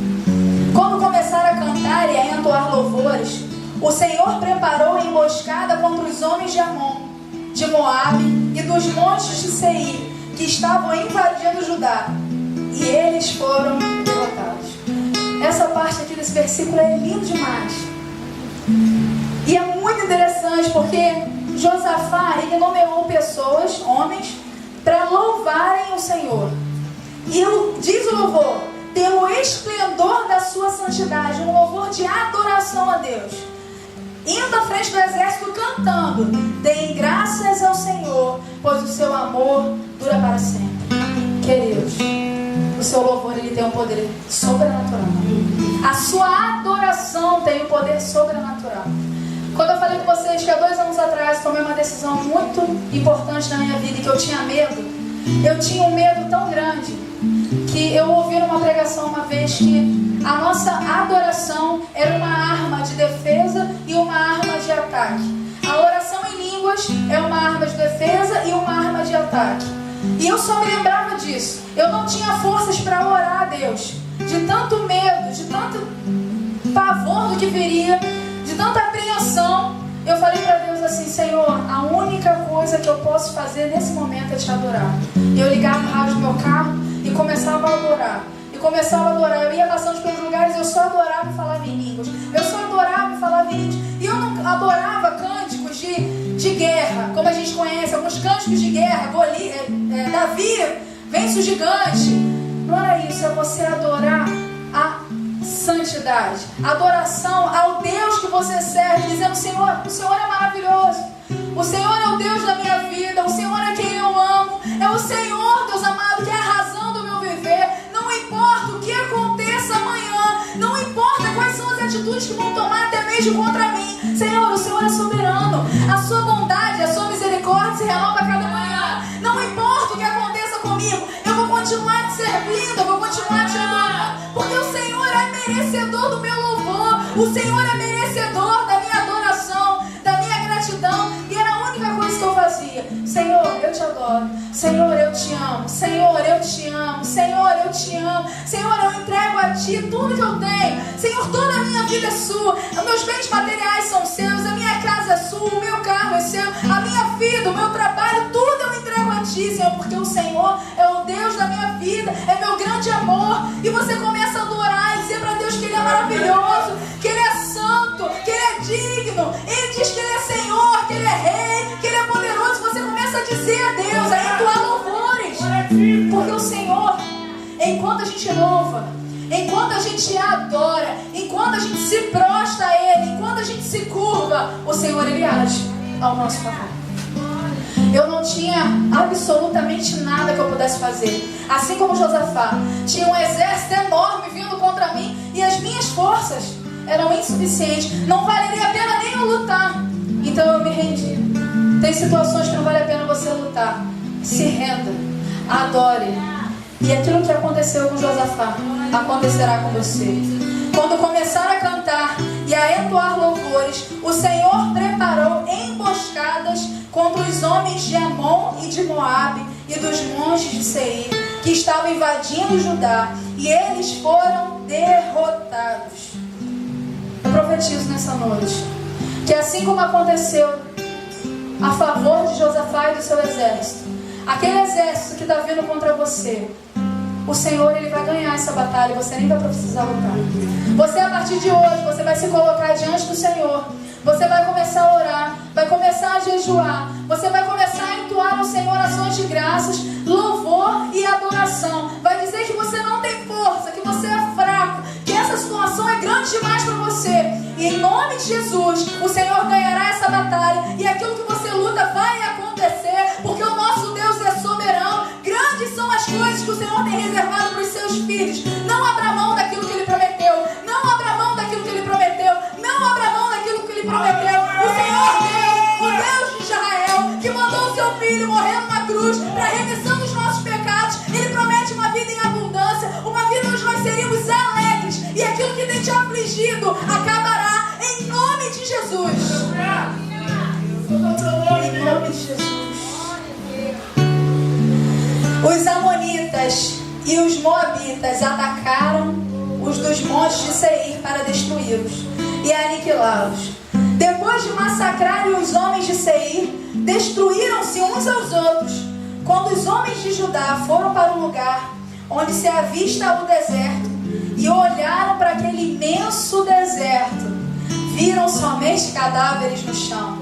Quando começaram a cantar e a entoar louvores, o Senhor preparou a emboscada contra os homens de Amon. de Moabe e dos montes de Seir, que estavam invadindo Judá, e eles foram derrotados. Essa parte aqui desse versículo é lindo demais. E é muito interessante porque Josafá, ele nomeou pessoas, homens, para louvarem o Senhor. E diz o louvor, pelo esplendor da sua santidade, um louvor de adoração a Deus. Indo à frente do exército cantando, deem graças ao Senhor, pois o seu amor dura para sempre. Queridos, o seu louvor, ele tem um poder sobrenatural. A sua adoração tem um poder sobrenatural. Quando eu falei com vocês que há 2 anos atrás tomei uma decisão muito importante na minha vida e que eu tinha medo, eu tinha um medo tão grande que eu ouvi numa pregação uma vez que a nossa adoração era uma arma de defesa e uma arma de ataque. A oração em línguas é uma arma de defesa e uma arma de ataque. E eu só me lembrava disso. Eu não tinha forças para orar a Deus. De tanto medo, de tanto pavor do que viria, de tanta apreensão, eu falei para Deus assim: Senhor, a única coisa que eu posso fazer nesse momento é te adorar. E eu ligava o rádio do meu carro e começava a adorar. Eu ia passando pelos lugares, eu só adorava e falava em línguas. Eu só adorava e falava em línguas. E eu não adorava cânticos de guerra, como a gente conhece, alguns cânticos de guerra. Davi vence o gigante. Não era isso, é você adorar a santidade, adoração ao Deus que você serve, dizendo: Senhor, o Senhor é maravilhoso, o Senhor é o Deus da minha vida, o Senhor é quem eu amo, é o Senhor, Deus amado, que é a razão do meu viver. Não importa o que aconteça amanhã, não importa quais são as atitudes que vão tomar até mesmo contra mim, Senhor, o Senhor é soberano, a sua bondade, a sua misericórdia se renova a cada manhã. Não importa o que aconteça comigo, eu vou continuar te servindo, eu vou continuar te adorando, porque o Senhor é merecedor do meu louvor, o Senhor é merecedor da minha adoração, da minha gratidão. E era a única coisa que eu fazia: Senhor, eu te adoro, Senhor, eu te amo, Senhor, eu te amo, Senhor, eu te amo, Senhor, eu entrego a ti tudo que eu tenho, Senhor, toda a minha vida é sua, os meus bens materiais são seus, a minha casa é sua, o meu carro é seu, a minha vida, o meu trabalho, tudo eu entrego a ti, Senhor, porque o Senhor é o Deus da minha vida, é meu grande amor. E você começa a adorar e dizer para Deus que Ele é maravilhoso, que Ele é santo, que Ele é digno. Ele diz que Ele é Senhor, que Ele é Rei, que Ele é poderoso. Você começa a dizer a Deus, a entoar louvores, porque o Senhor, enquanto a gente louva, enquanto a gente adora, enquanto a gente se prostra a Ele, enquanto a gente se curva, o Senhor, Ele age ao nosso favor. Eu não tinha absolutamente nada que eu pudesse fazer. Assim como Josafá, tinha um exército enorme vindo contra mim e as minhas forças eram insuficientes. Não valeria a pena nem eu lutar. Então eu me rendi. Tem situações que não vale a pena você lutar. Se renda, adore. E aquilo que aconteceu com Josafá acontecerá com você. Quando começar a cantar e a entoar louvores, o Senhor preparou emboscadas contra os homens de Amon e de Moabe e dos montes de Seir, que estavam invadindo Judá, e eles foram derrotados. Eu profetizo nessa noite que assim como aconteceu a favor de Josafá e do seu exército, aquele exército que está vindo contra você, o Senhor, Ele vai ganhar essa batalha e você nem vai precisar lutar. Você, a partir de hoje, você vai se colocar diante do Senhor. Você vai começar a orar, vai começar a jejuar. Você vai começar a entoar ao Senhor ações de graças, louvor e adoração. Vai dizer que você não tem força, que você é fraco, que essa situação é grande demais para você. E em nome de Jesus, o Senhor ganhará essa batalha. E aquilo que você luta vai acontecer, porque o nosso Deus é soberano. Grandes são as coisas que o Senhor tem reservado para os seus filhos. Não abra mão daquilo que Ele prometeu. Não abra mão daquilo que Ele prometeu. Não abra mão daquilo que Ele prometeu. O Senhor Deus, o Deus de Israel, que mandou o seu Filho morrer numa cruz para a remissão dos nossos pecados, Ele promete uma vida em abundância, uma vida onde nós seríamos alegres. E aquilo que tem te afligido acabará em nome de Jesus. Em nome de Jesus. Os amonitas e os moabitas atacaram os dos montes de Seir para destruí-los e aniquilá-los. Depois Depois de massacrarem os homens de Seir, destruíram-se uns aos outros. Quando os homens de Judá foram para o lugar onde se avista o deserto e olharam para aquele imenso deserto, viram somente cadáveres no chão.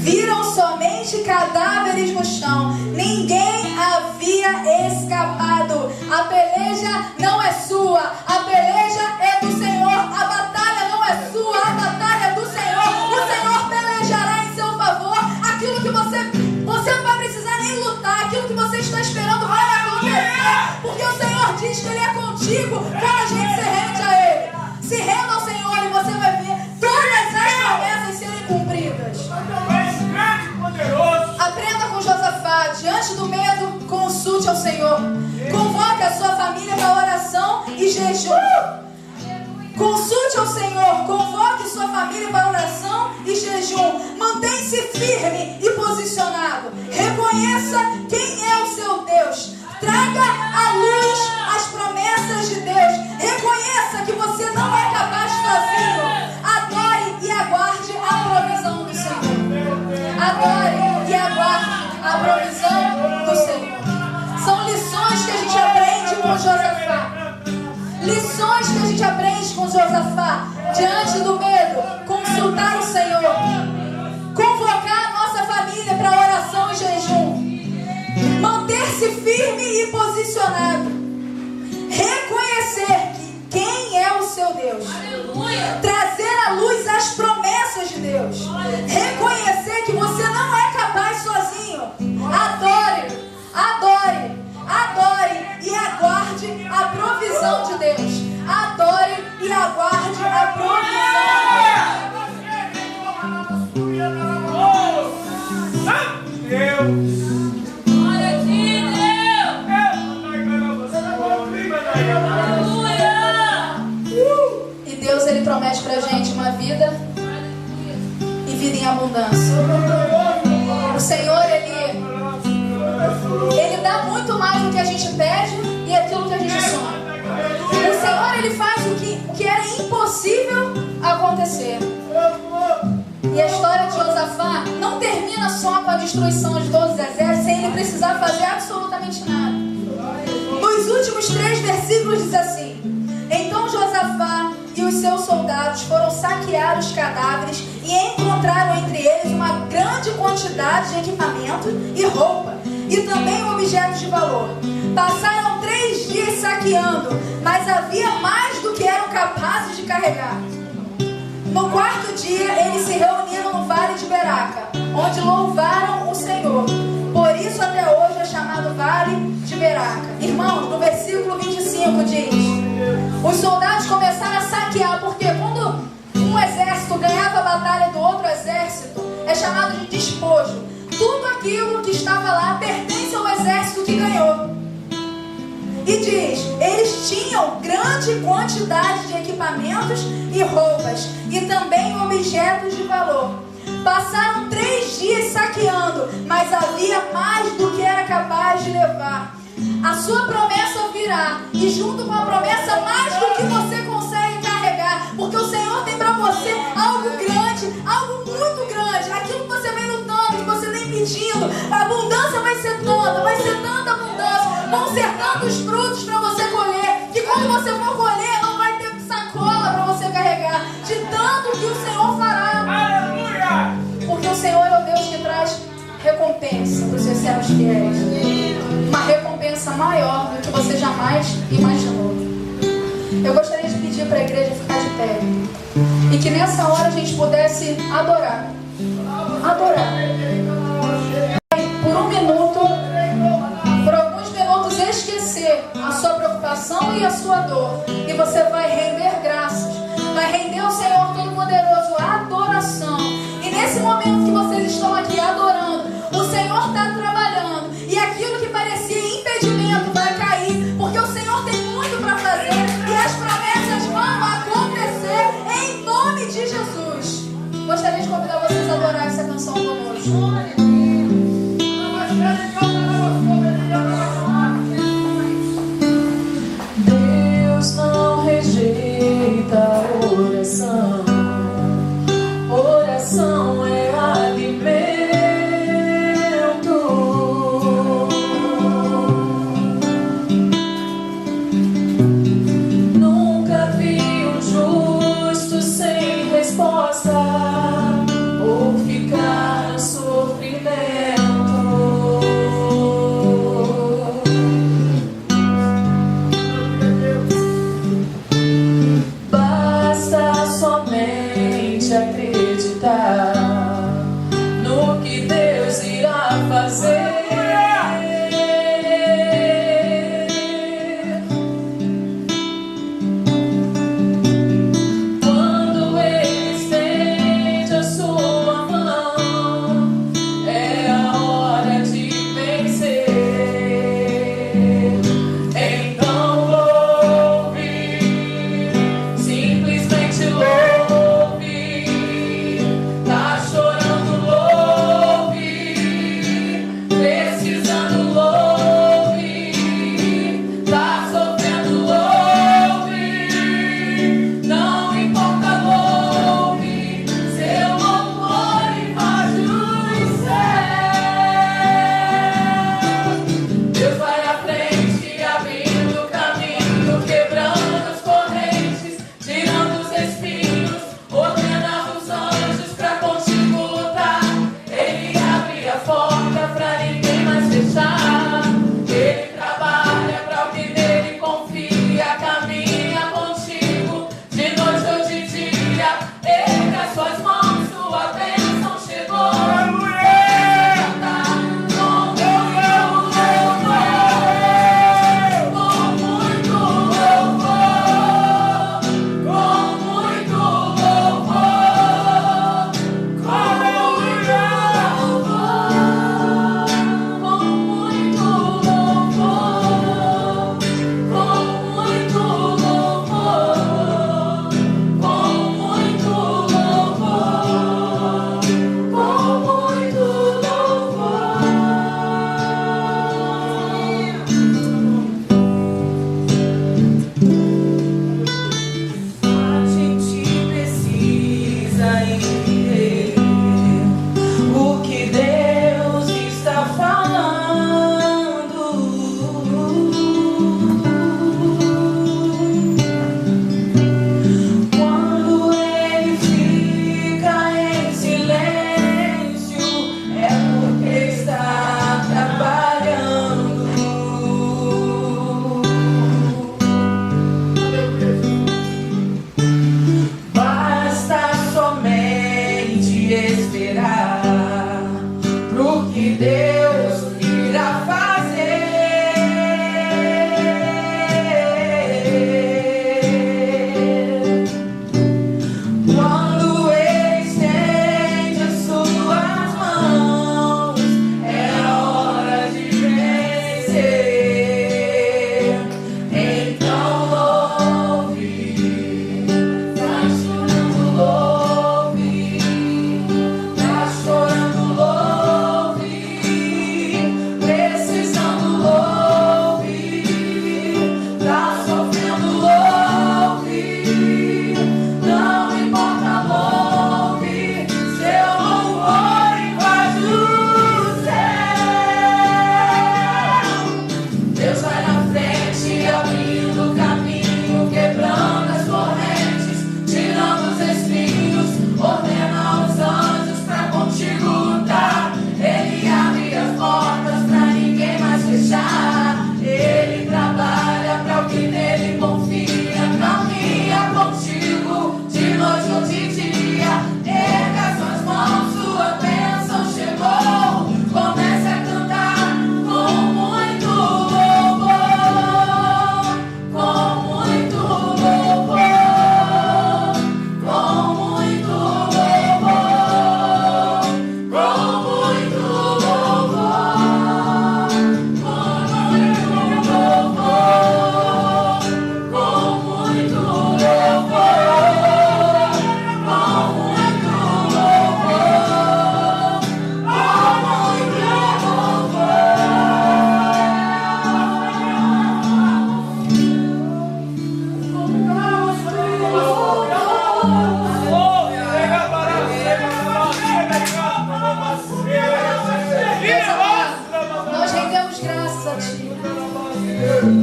Viram somente cadáveres no chão. Ninguém havia escapado. A peleja não é sua, a peleja é do Senhor. A batalha não é sua, a batalha é do Senhor. O Senhor pelejará em seu favor. Aquilo que você não vai precisar nem lutar. Aquilo que você está esperando vai acontecer, porque o Senhor diz que Ele é contigo quando a gente se rende a Ele. Se renda ao Senhor e você vai ver todas as promessas serem cumpridas. Aprenda com Josafá. Diante do medo, consulte ao Senhor. Convoque a sua família para oração e jejum. Consulte ao Senhor. Convoque sua família para oração e jejum. Mantenha-se firme e posicionado. Reconheça quem é o seu Deus. Traga à luz as promessas de Deus. Reconheça que você não é capaz sozinho. Adore e aguarde a provisão do Senhor. Adore e aguarde a provisão do Senhor. São lições que a gente aprende com Josafá. Lições que a gente aprende com Josafá. Diante do medo, consultar o Senhor. Convocar a nossa família para oração e jejum. Manter-se firme e posicionado. Reconhecer quem é o seu Deus. Trazer à luz as promessas de Deus. Reconhecer que você não é capaz sozinho. Adore, adore, adore e aguarde a provisão de Deus. Adore e aguarde a provisão de Deus. E Deus, Ele promete pra gente uma vida e vida em abundância. O Senhor, Ele dá muito mais do que a gente pede e aquilo que a gente sonha. O Senhor, Ele faz o que era impossível acontecer. E a história de Josafá não termina só com a destruição de todos os exércitos, sem ele precisar fazer absolutamente nada. Nos últimos 3 versículos diz assim: então Josafá e os seus soldados foram saquear os cadáveres e encontraram entre eles uma grande quantidade de equipamento e roupa, e também objetos de valor. Passaram 3 dias saqueando, mas havia mais do que eram capazes de carregar. No 4º dia, eles se reuniram no vale de Beraca, onde louvaram o Senhor. Por isso, até hoje é chamado Vale de Beraca. Irmãos, no versículo 25 diz: os soldados começaram a saquear, porque quando um exército ganhava a batalha do outro exército, é chamado de despojo. Tudo aquilo que estava lá pertence ao exército que ganhou. E diz: eles tinham grande quantidade de equipamentos e roupas, e também objetos de valor. Passaram 3 dias saqueando, mas havia mais do que era capaz de levar. A sua promessa virá, e junto com a promessa, mais do que você consegue carregar, porque o Senhor tem para você algo grande, algo muito grande. Aquilo que você vem lutando, que você vem pedindo, a abundância vai ser tanta abundância, vão ser tantos frutos para você colher, que quando você for colher, não vai ter sacola para você carregar, de tanto que o Senhor fará. Aleluia! Porque o Senhor é o Deus que traz recompensa para os seus servos fiéis. Uma recompensa maior do que você jamais imaginou. Eu gostaria de pedir para a igreja ficar de pé, e que nessa hora a gente pudesse adorar. Por um minuto, por alguns minutos, esquecer a sua preocupação e a sua dor, e você vai render graças, vai render ao Senhor Todo-Poderoso a adoração. E nesse momento que vocês estão aqui adorando, o Senhor está trabalhando, e aquilo que parecia impedimento vai cair, porque o Senhor tem muito para fazer, e as promessas vão acontecer em nome de Jesus. Gostaria de convidar vocês a adorar essa canção conosco. Deus não rejeita oração.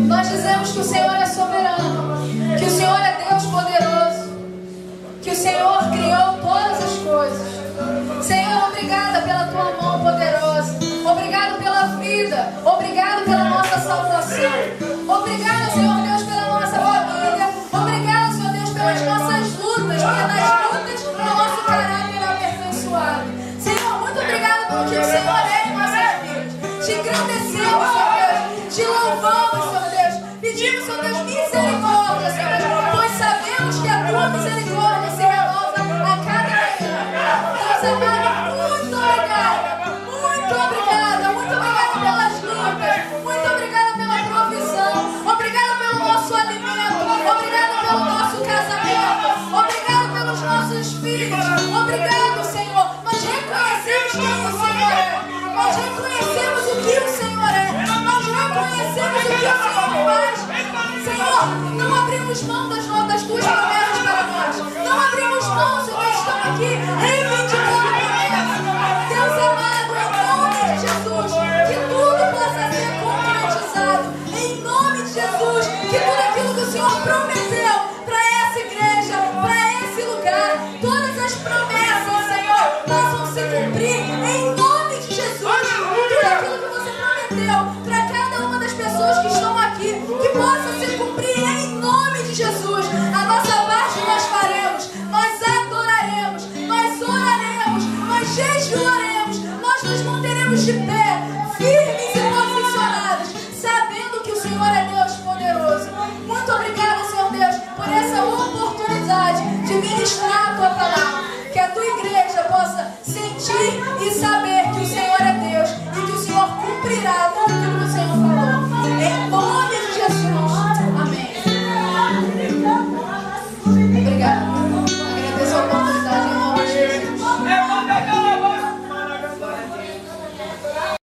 Nós dizemos que o Senhor é soberano, que o Senhor é Deus poderoso, que o Senhor criou todas as coisas. Senhor, obrigada pela tua mão poderosa, obrigado pela vida, obrigado pela nossa salvação, obrigado, Senhor Deus, pela nossa família, obrigado, Senhor Deus, pelas nossas lutas, porque nas lutas o nosso caráter é aperfeiçoado. Senhor, muito obrigado pelo que o Senhor é em nossas vidas. Te engrandecemos, Senhor Deus, te louvamos, Senhor Deus, pedimos, Senhor Deus, misericórdia, Senhor Deus, pois sabemos que a tua misericórdia se renova a cada manhã. Deus amado, muito obrigada pelas lutas, muito obrigada pela provisão, obrigada pelo nosso alimento, obrigada pelo nosso casamento, obrigado pelos nossos filhos, obrigado, Senhor. Nós reconhecemos quem o Senhor é, nós reconhecemos o que o Senhor é, nós reconhecemos o que o Senhor faz. Senhor, não abrimos mão das tuas promessas para nós, não abrimos mão, Senhor, estamos aqui reivindicando promessas. Deus amado, em nome de Jesus, que tudo possa ser concretizado, em nome de Jesus, que tudo aquilo que o Senhor prometeu para essa igreja, para esse lugar, todas as promessas, Senhor, possam se cumprir em nome de Jesus. Tudo aquilo que você prometeu para cada uma das pessoas que estão aqui, que possa se cumprir em nome de Jesus. A nossa parte nós faremos, nós adoraremos, nós oraremos, nós jejuaremos, nós nos manteremos de pé, firmes e posicionados, sabendo que o Senhor é Deus poderoso. Muito obrigada, Senhor Deus, por essa oportunidade de ministrar a tua palavra, que a tua igreja possa sentir